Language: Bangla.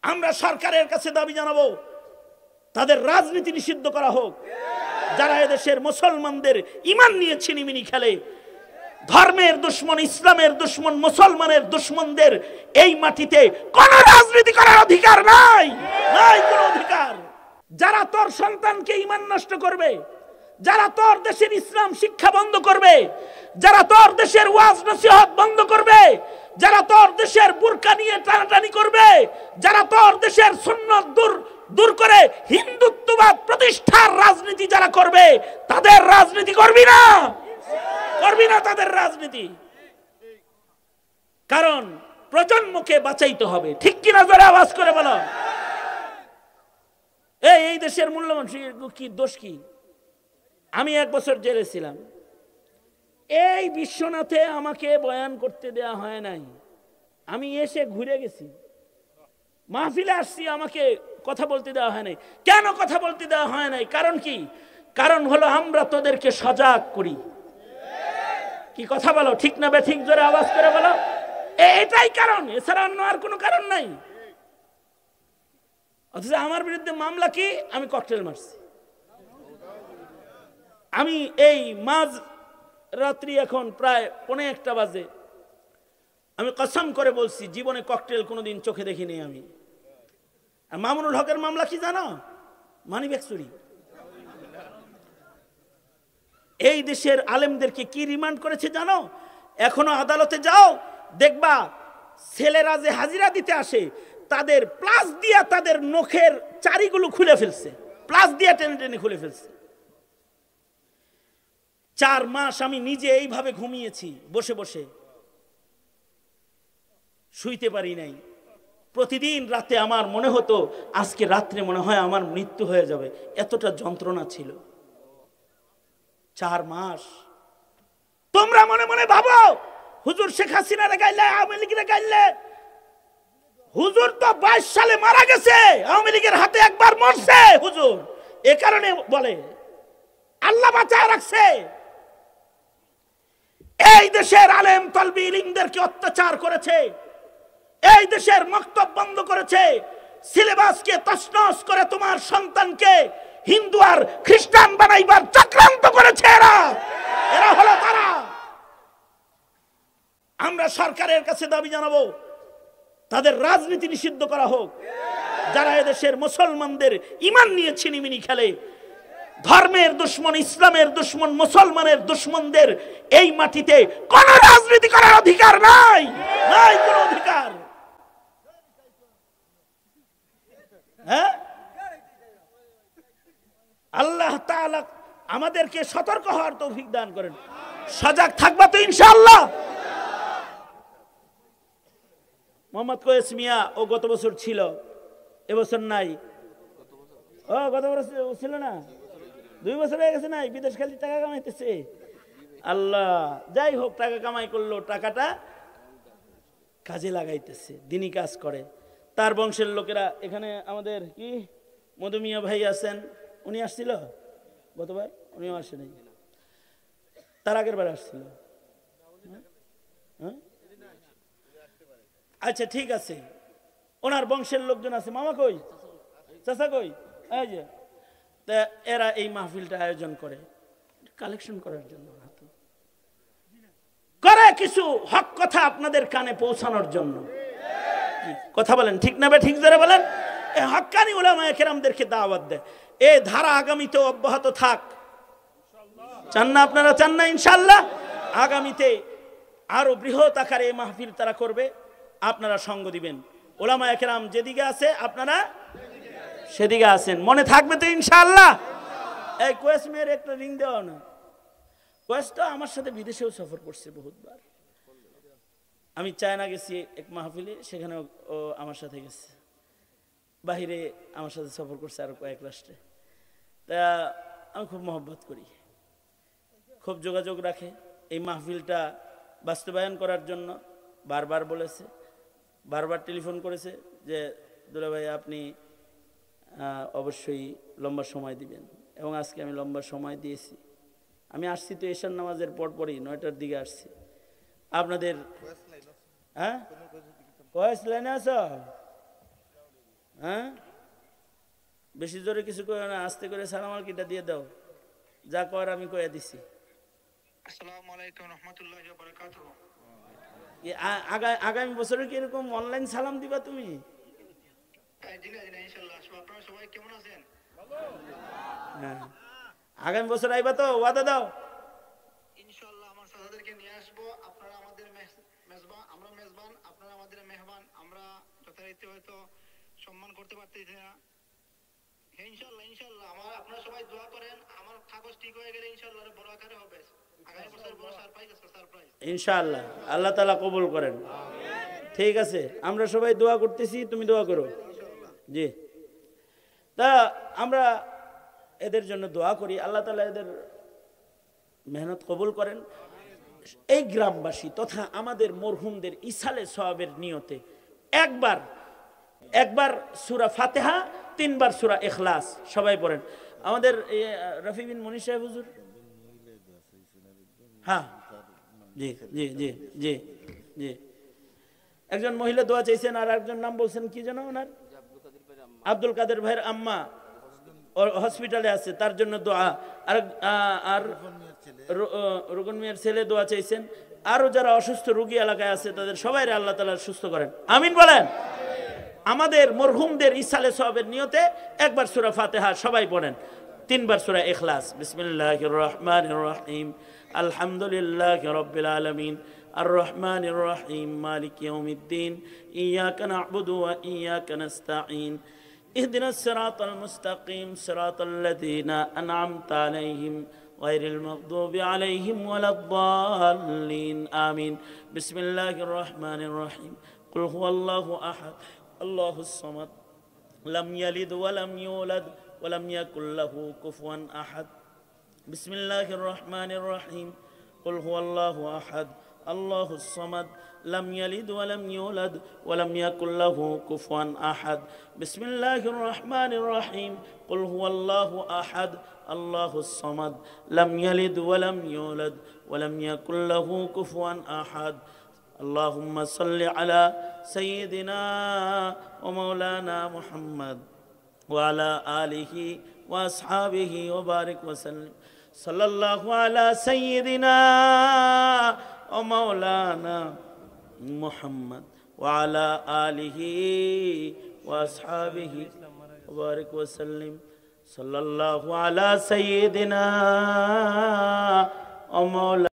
আমরা সরকারের কাছে দাবি জানাবো তাদের রাজনীতি নিষিদ্ধ করা হোক। যারা এদেশের মুসলমানদের ঈমান নিয়ে ছিনিমিনি খেলে, ধর্মের দুশমন, ইসলামের দুশমন, মুসলমানের দুশমনদের এই মাটিতে কোন রাজনীতি করার অধিকার নাই, নাই কোনো অধিকার। যারা তোর সন্তানকে ঈমান নষ্ট করবে, যারা তোর দেশের ইসলাম শিক্ষা বন্ধ করবে, যারা তোর দেশের ওয়াজ নসিহত বন্ধ করবে, যারা তোর দেশের বুরকা নিয়ে টানাটানি করবে, যারা তোর দেশের সুন্নাত দূর করে হিন্দুত্ববাদ প্রতিষ্ঠার রাজনীতি যারা করবে, তাদের রাজনীতি করবি না, করবি না তাদের রাজনীতি। কারণ প্রজন্মকে বাঁচাইতে হবে, ঠিক কিনা? জোরে আওয়াজ করে বলো। এই দেশের মূল্যবান কি দোষ কি? আমি 1 বছর জেলে ছিলাম। এই বিশ্বনাথে আমাকে বয়ান করতে দেয়া হয় নাই। আমি এসে ঘুরে গেছি, মাহফিলে আসছি, আমাকে কথা বলতে দেওয়া হয় নাই। কেন কথা বলতে দেওয়া হয় নাই? কারণ কি? কারণ হলো আমরা তোদেরকে সজাগ করি। কি কথা বলো, ঠিক না বেঠিক? জোরে আওয়াজ করে বলো। এটাই কারণ, এছাড়া অন্য আর কোনো কারণ নাই। অথচ আমার বিরুদ্ধে মামলা কি? আমি ককটেল মারছি। আমি এই মাঝ রাত্রি, এখন প্রায় 1:45 বাজে, আমি কসম করে বলছি জীবনে ককটেল কোনোদিন চোখে দেখিনি আমি। আর মামুনুল হকের মামলা কি জানো? মানিব্যাগ চুরি। এই দেশের আলেমদেরকে কি রিমান্ড করেছে জানো? এখনো আদালতে যাও, দেখবা ছেলেরা যে হাজিরা দিতে আসে তাদের প্লাস দিয়া তাদের নখের চারিগুলো খুলে ফেলছে, প্লাস দিয়া টেনে টেনে খুলে ফেলছে। 4 মাস আমি নিজে এইভাবে ঘুমিয়েছি, বসে বসে শুইতে পারি নাই। প্রতিদিন রাতে আমার মনে হতো আজকে রাত্রে মনে হয় আমার মৃত্যু হয়ে যাবে, এতটা যন্ত্রণা ছিল। 4 মাস। তোমরা মনে মনে ভাবো হুজুর শেখ হাসিনারে গাইলে, আওয়ামী লীগের গাইলে। হুজুর তো 22 সালে মারা গেছে, আওয়ামী লীগের হাতে একবার মরছে হুজুর। এ কারণে বলে আল্লাহ বাঁচায় রাখছে। এই দেশের আলেম তলবি ইলমদেরকে অত্যাচার করেছে, এই দেশের মক্তব বন্ধ করেছে, সিলেবাসকে তছনছ করে তোমার সন্তানকে হিন্দু আর খ্রিস্টান বানাইবার চক্রান্ত করেছে এরা হলো তারা। আমরা সরকারের কাছে দাবি জানাবো তাদের রাজনীতি নিষিদ্ধ করা হোক। যারা এদেশের মুসলমানদের ঈমান নিয়ে ছিনিমিনি খেলে, ধর্মের দুশমন, ইসলামের দুশমন, মুসলমানের দুশমনদের এই মাটিতে কোন রাজনীতি করার অধিকার নাই, নাই কোনো অধিকার। হ্যাঁ, আল্লাহ তাআলা আমাদেরকে সতর্ক হওয়ার তৌফিক দান করেন। সজাগ থাকবা তো ইনশাআল্লাহ। মোহাম্মদ কোয়েস মিয়া ও গত বছর ছিল, এবছর নাই। ও গত বছর ছিল না, 2 বছর হয়ে গেছে নাই, বিদেশ খালি টাকা কামাইতেছে। আল্লাহ, যাই হোক, টাকা কামাই করলো, টাকাটা কাজে লাগাইতেছে, দিনই কাজ করে। তার বংশের লোকেরা এখানে, আমাদের কি মধুমিয়া ভাই আছেন, উনি আসছিল গতবার, উনিও আসে নাই, তার আগের বার আসছিল। আচ্ছা ঠিক আছে, ওনার বংশের লোকজন আছে। মামা কই, চাচা কই? এই যে, তা এরা এই মাহফিলটা আয়োজন করে কালেকশন করার জন্য, করে কিছু হক কথা আপনাদের কানে পৌঁছানোর জন্য। কথা বলেন ঠিক না? ঠিক জোরে বলেন। এই হক্কানি উলামায়ে কেরামদেরকে দাওয়াত দেয়। এই ধারা আগামীতেও অব্যাহত থাক। চান না আপনারা? চান না? ইনশাআল্লাহ আগামীতে আরো বৃহৎ আকারে এই মাহফিল তারা করবে, আপনারা সঙ্গ দিবেন। উলামায়ে কেরাম যেদিকে আছে আপনারা সেদিকে আছেন, মনে থাকবে তো ইনশাআল্লাহ? এই কোয়েস মেয়ের একটা রিং দেওয়া না। কোয়েস তো আমার সাথে বিদেশেও সফর করছে বহুতবার। আমি চায়না গেছি এক মাহফিলে, সেখানে ও আমার সাথে গেছে। বাহিরে আমার সাথে সফর করছে আরো কয়েক রাষ্ট্রে। তা আমি খুব মহব্বত করি, খুব যোগাযোগ রাখে। এই মাহফিলটা বাস্তবায়ন করার জন্য বারবার বলেছে, বারবার টেলিফোন করেছে যে দুলা ভাই আপনি অবশ্যই লম্বা সময় দিবেন, এবং আজকে আমি লম্বা সময় দিয়েছি। আমি আসছি তো এশার নামাজের পরপরই 9টার দিকে আসছি। আপনাদের হ্যাঁ কয়েস লাইনে আছো? হ্যাঁ, বেশি জোরে কিছু করে না, আস্তে করে সালাম আলাইকুমটা দিয়ে দাও, যা কর আমি কয়ে দিছি। আসসালামু আলাইকুম রাহমাতুল্লাহি ওয়া বারাকাতুহু। আগামী বছরে কি এরকম অনলাইন সালাম দিবা তুমি? ইনশাআল্লাহ। আপনারা সবাই কেমন আছেন? হ্যাঁ, আগামী বছর আইবা তো, ওয়াদা দাও। ইনশাআল্লাহ আমার সাহাবাদেরকে নিয়ে আসবো। আপনারা আমাদের মেজবান, আমরা মেজবান, আপনারা আমাদের মেহমান। আমরা যথারীতি হয়তো সম্মান করতে পারতেছি না। হ্যাঁ ইনশাআল্লাহ, ইনশাআল্লাহ। আপনারা সবাই দোয়া করেন, আমার কাগজ ঠিক হয়ে গেলে ইনশাআল্লাহ বড় আকারে হবে। আগামী বছর বড় সারপ্রাইজ আছে, সারপ্রাইজ ইনশাআল্লাহ, আল্লাহ তাআলা কবুল করেন। ঠিক আছে, আমরা সবাই দোয়া করতেছি, তুমি দোয়া করো। জি, তা আমরা এদের জন্য দোয়া করি, আল্লাহ তাআলা এদের মেহনত কবুল করেন। এই গ্রামবাসী তথা আমাদের মরহুমদের ইসালে সওয়াবের নিয়তে একবার সূরা ফাতিহা, 3 বার সূরা ইখলাস সবাই পড়েন। আমাদের রফি বিন মনির সাহেব হুজুর, হ্যাঁ, জি জি জি জি জি, একজন মহিলা দোয়া চাইছেন, আর একজন নাম বলছেন কি যেন ওনার, আব্দুল কাদের ভাইয়ের আম্মা হসপিটালে আছে, তার জন্য দোয়া। আর রুকন মিয়ার ছেলে দোয়া চাইছেন। আরো যারা অসুস্থ রোগী এলাকায় আছে তাদের সবাই আল্লাহ তাআলা সুস্থ করেন, আমিন বলেন। আমাদের মরহুমদের ইসালে সওয়াবের নিয়তে একবার সূরা ফাতিহা সবাই পড়েন, 3 বার সূরা ইখলাস। বিসমিল্লাহির রহমানির রহিম, আলহামদুলিল্লাহি রাব্বিল আলামিন, আর রহমানির রহিম, মালিকি ইয়াউমিদ্দিন, ইয়াকা না'বুদু ওয়া ইয়াকা নাস্তাঈন, ইহদিনাস সিরাতাল মুস্তাকিম, সিরাতাল লাযীনা আন'আমতা আলাইহিম গায়রিল মাগদুবি আলাইহিম ওয়ালাদ-দাল্লিন, আমিন। বিসমিল্লাহির রহমানির রহিম, কুল হুয়াল্লাহু আহাদ, আল্লাহুস সামাদ, লাম ইয়ালিদ ওয়া লাম ইউলাদ ওয়া লাম ইয়াকুল লাহু কুফুয়ান আহাদ। বিসমিল্লাহির রহমানির রহিম, কুল হুয়াল্লাহু আহাদ, আল্লাহুস সামাদ, লাম ইয়ালিদ ওয়া লাম ইউলাদ ওয়া লাম ইয়াকুল লাহু কুফুয়ান আহাদ। বিসমিল্লাহির রহমানির রহিম, কুল হুয়াল্লাহু আহাদ, আল্লাহুস সামাদ, লাম ইয়ালিদ ওয়া লাম ইউলাদ ওয়া লাম ইয়াকুল লাহু কুফুয়ান আহাদ। اللهم صل على سيدنا ومولانا محمد وعلى آله وأصحابه وبارك وسلم. صلى الله على سيدنا ومولانا محمد وعلى آله وأصحابه وبارك وسلم. صلى الله على سيدنا ومولانا